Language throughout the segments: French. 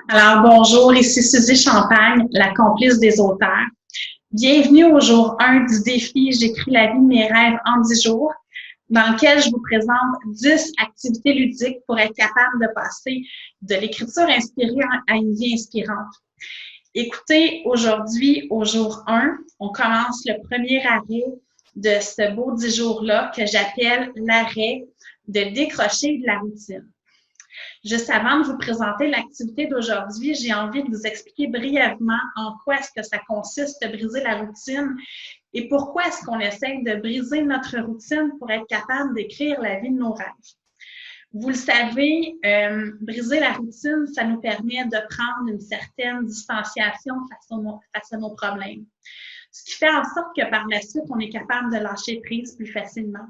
Alors, bonjour, ici Suzy Champagne, la complice des auteurs. Bienvenue au jour 1 du défi J'écris la vie de mes rêves en 10 jours, dans lequel je vous présente 10 activités ludiques pour être capable de passer de l'écriture inspirée à une vie inspirante. Écoutez, aujourd'hui, au jour 1, on commence le premier arrêt de ce beau 10 jours-là que j'appelle l'arrêt de décrocher de la routine. Juste avant de vous présenter l'activité d'aujourd'hui, j'ai envie de vous expliquer brièvement en quoi est-ce que ça consiste de briser la routine et pourquoi est-ce qu'on essaie de briser notre routine pour être capable d'écrire la vie de nos rêves. Vous le savez, briser la routine, ça nous permet de prendre une certaine distanciation face à nos problèmes. Ce qui fait en sorte que par la suite, on est capable de lâcher prise plus facilement.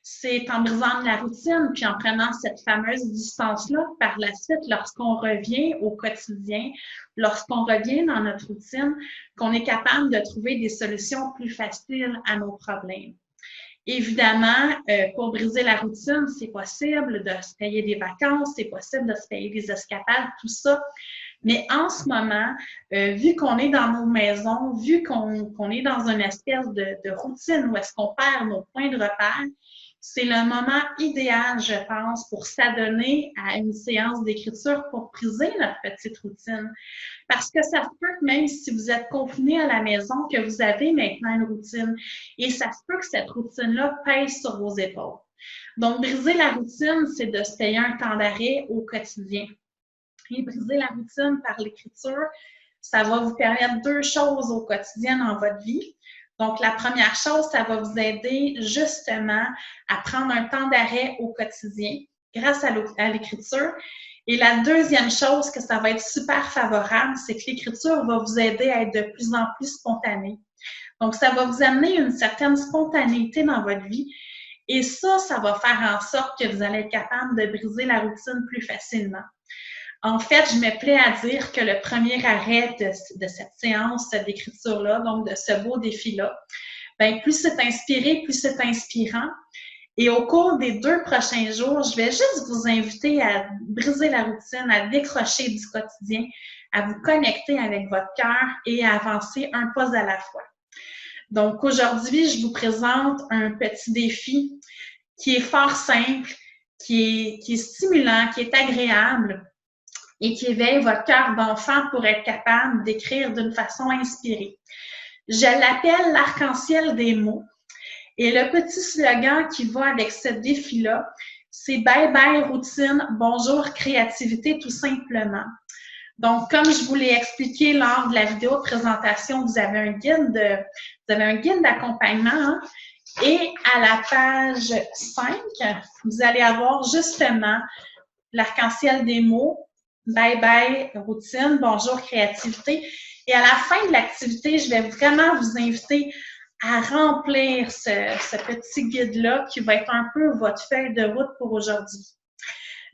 C'est en brisant la routine, puis en prenant cette fameuse distance-là, par la suite, lorsqu'on revient au quotidien, lorsqu'on revient dans notre routine, qu'on est capable de trouver des solutions plus faciles à nos problèmes. Évidemment, pour briser la routine, c'est possible de se payer des vacances, c'est possible de se payer des escapades, tout ça. Mais en ce moment, vu qu'on est dans nos maisons, vu qu'on est dans une espèce de routine où est-ce qu'on perd nos points de repère, c'est le moment idéal, je pense, pour s'adonner à une séance d'écriture pour briser notre petite routine. Parce que ça se peut que même si vous êtes confiné à la maison, que vous avez maintenant une routine. Et ça se peut que cette routine-là pèse sur vos épaules. Donc, briser la routine, c'est de se payer un temps d'arrêt au quotidien. Et briser la routine par l'écriture, ça va vous permettre deux choses au quotidien dans votre vie. Donc, la première chose, ça va vous aider justement à prendre un temps d'arrêt au quotidien grâce à l'écriture. Et la deuxième chose que ça va être super favorable, c'est que l'écriture va vous aider à être de plus en plus spontanée. Donc, ça va vous amener une certaine spontanéité dans votre vie. Et ça va faire en sorte que vous allez être capable de briser la routine plus facilement. En fait, je me plais à dire que le premier arrêt de cette séance d'écriture-là, donc de ce beau défi-là, bien, plus c'est inspiré, plus c'est inspirant. Et au cours des 2 prochains jours, je vais juste vous inviter à briser la routine, à décrocher du quotidien, à vous connecter avec votre cœur et à avancer un pas à la fois. Donc aujourd'hui, je vous présente un petit défi qui est fort simple, qui est stimulant, qui est agréable et qui éveille votre cœur d'enfant pour être capable d'écrire d'une façon inspirée. Je l'appelle l'arc-en-ciel des mots. Et le petit slogan qui va avec ce défi-là, c'est Bye bye routine, bonjour créativité tout simplement. Donc, comme je vous l'ai expliqué lors de la vidéo de présentation, vous avez un guide d'accompagnement. Hein? Et à la page 5, vous allez avoir justement l'arc-en-ciel des mots, Bye bye routine, bonjour créativité. Et à la fin de l'activité, je vais vraiment vous inviter à remplir ce petit guide-là qui va être un peu votre feuille de route pour aujourd'hui.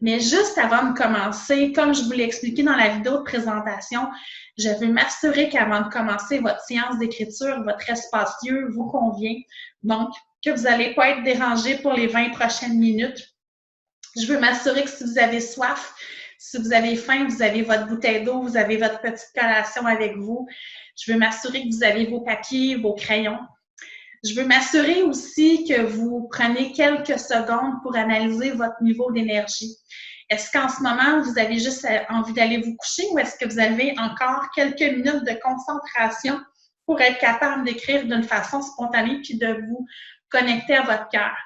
Mais juste avant de commencer, comme je vous l'ai expliqué dans la vidéo de présentation, je veux m'assurer qu'avant de commencer votre séance d'écriture, votre espace-lieu vous convient. Donc, que vous n'allez pas être dérangé pour les 20 prochaines minutes. Je veux m'assurer que si vous avez soif, si vous avez faim, vous avez votre bouteille d'eau, vous avez votre petite collation avec vous. Je veux m'assurer que vous avez vos papiers, vos crayons. Je veux m'assurer aussi que vous prenez quelques secondes pour analyser votre niveau d'énergie. Est-ce qu'en ce moment, vous avez juste envie d'aller vous coucher ou est-ce que vous avez encore quelques minutes de concentration pour être capable d'écrire d'une façon spontanée puis de vous connecter à votre cœur?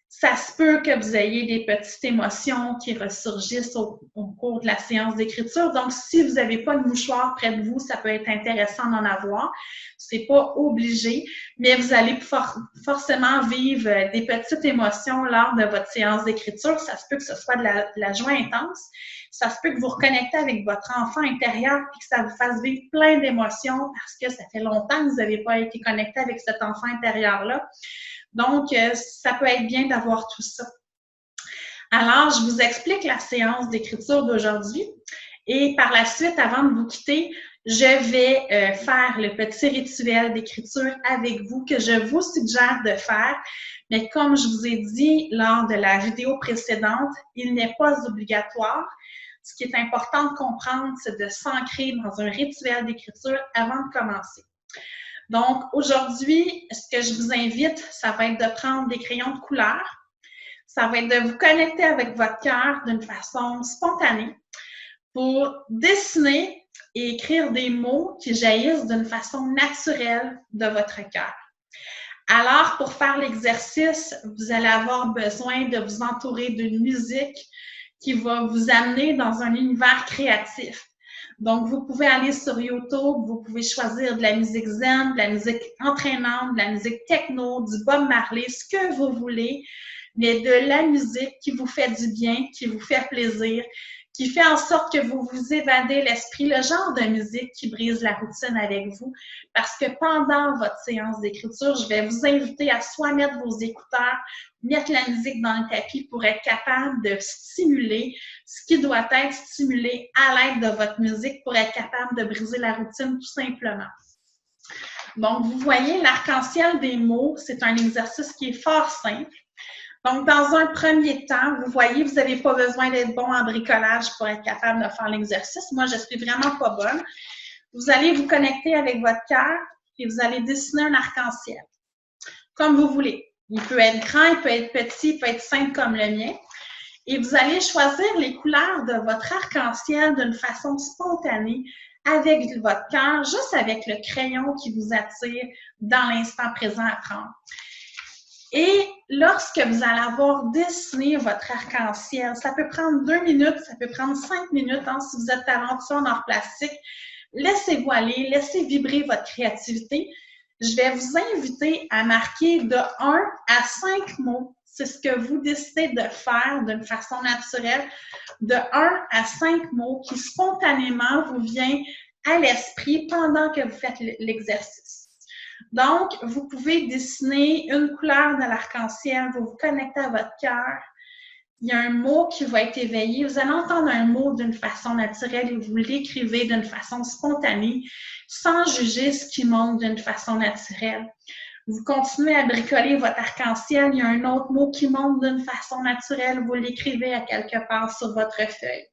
Ça se peut que vous ayez des petites émotions qui ressurgissent au cours de la séance d'écriture. Donc, si vous n'avez pas de mouchoir près de vous, ça peut être intéressant d'en avoir. C'est pas obligé, mais vous allez forcément vivre des petites émotions lors de votre séance d'écriture. Ça se peut que ce soit de la joie intense. Ça se peut que vous reconnectez avec votre enfant intérieur et que ça vous fasse vivre plein d'émotions parce que ça fait longtemps que vous n'avez pas été connecté avec cet enfant intérieur-là. Donc, ça peut être bien d'avoir tout ça. Alors, je vous explique la séance d'écriture d'aujourd'hui et par la suite, avant de vous quitter, je vais faire le petit rituel d'écriture avec vous que je vous suggère de faire. Mais comme je vous ai dit lors de la vidéo précédente, il n'est pas obligatoire. ce qui est important de comprendre, c'est de s'ancrer dans un rituel d'écriture avant de commencer. Donc, aujourd'hui, ce que je vous invite, ça va être de prendre des crayons de couleur. Ça va être de vous connecter avec votre cœur d'une façon spontanée pour dessiner et écrire des mots qui jaillissent d'une façon naturelle de votre cœur. Alors, pour faire l'exercice, vous allez avoir besoin de vous entourer d'une musique qui va vous amener dans un univers créatif. Donc, vous pouvez aller sur YouTube, vous pouvez choisir de la musique zen, de la musique entraînante, de la musique techno, du Bob Marley, ce que vous voulez, mais de la musique qui vous fait du bien, qui vous fait plaisir, qui fait en sorte que vous vous évadez l'esprit, le genre de musique qui brise la routine avec vous. Parce que pendant votre séance d'écriture, je vais vous inviter à soit mettre vos écouteurs, mettre la musique dans le tapis pour être capable de stimuler ce qui doit être stimulé à l'aide de votre musique pour être capable de briser la routine tout simplement. Donc, vous voyez, l'arc-en-ciel des mots, c'est un exercice qui est fort simple. Donc, dans un premier temps, vous voyez, vous n'avez pas besoin d'être bon en bricolage pour être capable de faire l'exercice. Moi, je suis vraiment pas bonne. Vous allez vous connecter avec votre cœur et vous allez dessiner un arc-en-ciel, comme vous voulez. Il peut être grand, il peut être petit, il peut être simple comme le mien. Et vous allez choisir les couleurs de votre arc-en-ciel d'une façon spontanée avec votre cœur, juste avec le crayon qui vous attire dans l'instant présent à prendre. Et lorsque vous allez avoir dessiné votre arc-en-ciel, ça peut prendre 2 minutes, ça peut prendre 5 minutes, hein, si vous êtes talentueux en art plastique. Laissez-vous aller, laissez vibrer votre créativité. Je vais vous inviter à marquer de 1 à 5 mots. C'est ce que vous décidez de faire d'une façon naturelle, de 1 à 5 mots qui spontanément vous viennent à l'esprit pendant que vous faites l'exercice. Donc, vous pouvez dessiner une couleur de l'arc-en-ciel, vous vous connectez à votre cœur. Il y a un mot qui va être éveillé. Vous allez entendre un mot d'une façon naturelle et vous l'écrivez d'une façon spontanée, sans juger ce qui monte d'une façon naturelle. Vous continuez à bricoler votre arc-en-ciel, il y a un autre mot qui monte d'une façon naturelle, vous l'écrivez à quelque part sur votre feuille.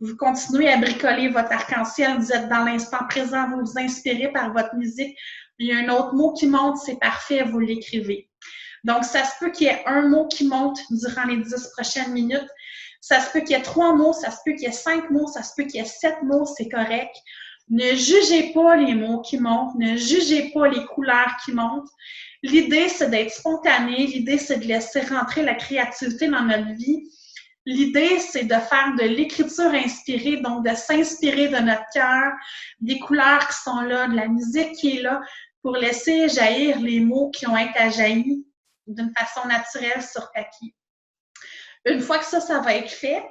Vous continuez à bricoler votre arc-en-ciel, vous êtes dans l'instant présent, vous vous inspirez par votre musique. Il y a un autre mot qui monte, c'est parfait, vous l'écrivez. Donc, ça se peut qu'il y ait un mot qui monte durant les 10 prochaines minutes. Ça se peut qu'il y ait 3 mots, ça se peut qu'il y ait 5 mots, ça se peut qu'il y ait 7 mots, c'est correct. Ne jugez pas les mots qui montent, ne jugez pas les couleurs qui montent. L'idée, c'est d'être spontané, l'idée, c'est de laisser rentrer la créativité dans notre vie. L'idée, c'est de faire de l'écriture inspirée, donc de s'inspirer de notre cœur, des couleurs qui sont là, de la musique qui est là, pour laisser jaillir les mots qui ont été jaillis d'une façon naturelle sur papier. Une fois que ça va être fait,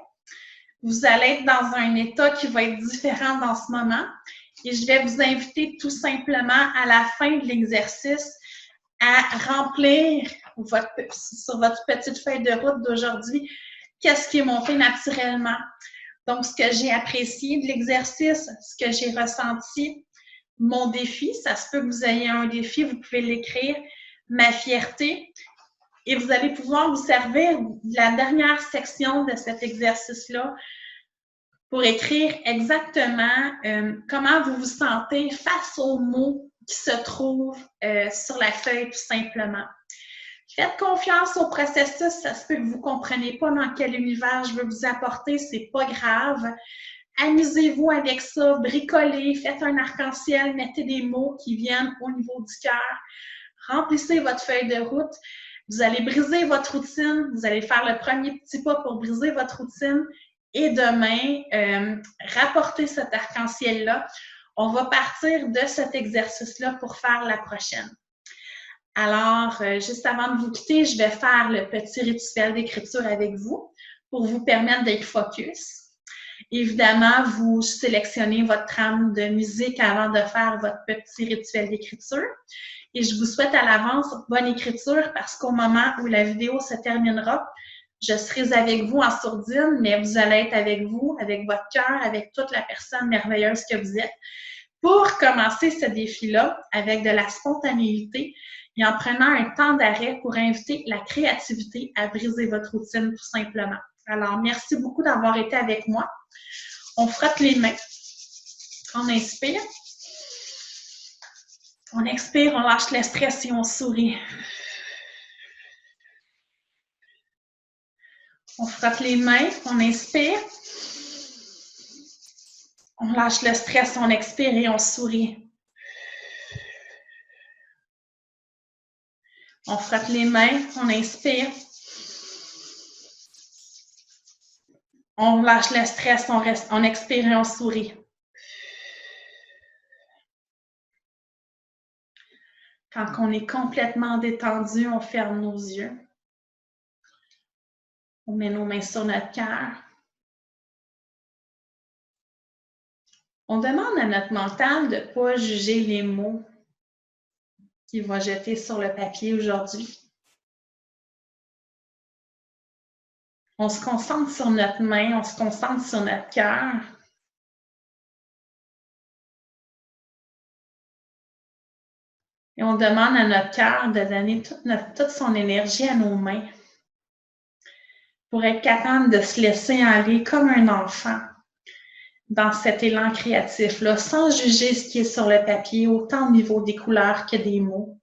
vous allez être dans un état qui va être différent dans ce moment et je vais vous inviter tout simplement à la fin de l'exercice à remplir sur votre petite feuille de route d'aujourd'hui qu'est-ce qui est monté naturellement. Donc, ce que j'ai apprécié de l'exercice, ce que j'ai ressenti, mon défi, ça se peut que vous ayez un défi, vous pouvez l'écrire, ma fierté, et vous allez pouvoir vous servir de la dernière section de cet exercice-là pour écrire exactement comment vous vous sentez face aux mots qui se trouvent sur la feuille, tout simplement. Faites confiance au processus, ça se peut que vous ne compreniez pas dans quel univers je veux vous apporter, c'est pas grave. Amusez-vous avec ça, bricolez, faites un arc-en-ciel, mettez des mots qui viennent au niveau du cœur, remplissez votre feuille de route. Vous allez briser votre routine, vous allez faire le premier petit pas pour briser votre routine et demain, rapporter cet arc-en-ciel-là. On va partir de cet exercice-là pour faire la prochaine. Alors, juste avant de vous quitter, je vais faire le petit rituel d'écriture avec vous pour vous permettre d'être focus. Évidemment, vous sélectionnez votre trame de musique avant de faire votre petit rituel d'écriture. Et je vous souhaite à l'avance bonne écriture parce qu'au moment où la vidéo se terminera, je serai avec vous en sourdine, mais vous allez être avec vous, avec votre cœur, avec toute la personne merveilleuse que vous êtes, pour commencer ce défi-là avec de la spontanéité et en prenant un temps d'arrêt pour inviter la créativité à briser votre routine tout simplement. Alors, merci beaucoup d'avoir été avec moi. On frotte les mains. On inspire. On expire, on lâche le stress et on sourit. On frotte les mains, on inspire. On lâche le stress, on expire et on sourit. On frotte les mains, on inspire. On lâche le stress, on expire et on sourit. Quand on est complètement détendu, on ferme nos yeux. On met nos mains sur notre cœur. On demande à notre mental de ne pas juger les mots qu'il va jeter sur le papier aujourd'hui. On se concentre sur notre main, on se concentre sur notre cœur. Et on demande à notre cœur de donner toute son énergie à nos mains pour être capable de se laisser aller comme un enfant dans cet élan créatif-là, sans juger ce qui est sur le papier, autant au niveau des couleurs que des mots.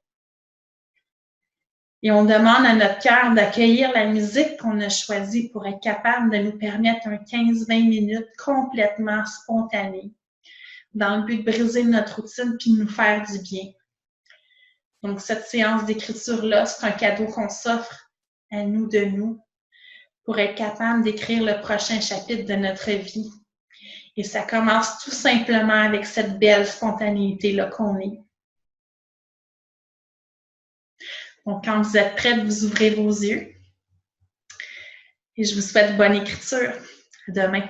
Et on demande à notre cœur d'accueillir la musique qu'on a choisie pour être capable de nous permettre un 15-20 minutes complètement spontané, dans le but de briser notre routine puis de nous faire du bien. Donc, cette séance d'écriture-là, c'est un cadeau qu'on s'offre à nous de nous pour être capable d'écrire le prochain chapitre de notre vie. Et ça commence tout simplement avec cette belle spontanéité-là qu'on est. Donc, quand vous êtes prêts, vous ouvrez vos yeux. Et je vous souhaite bonne écriture. À demain.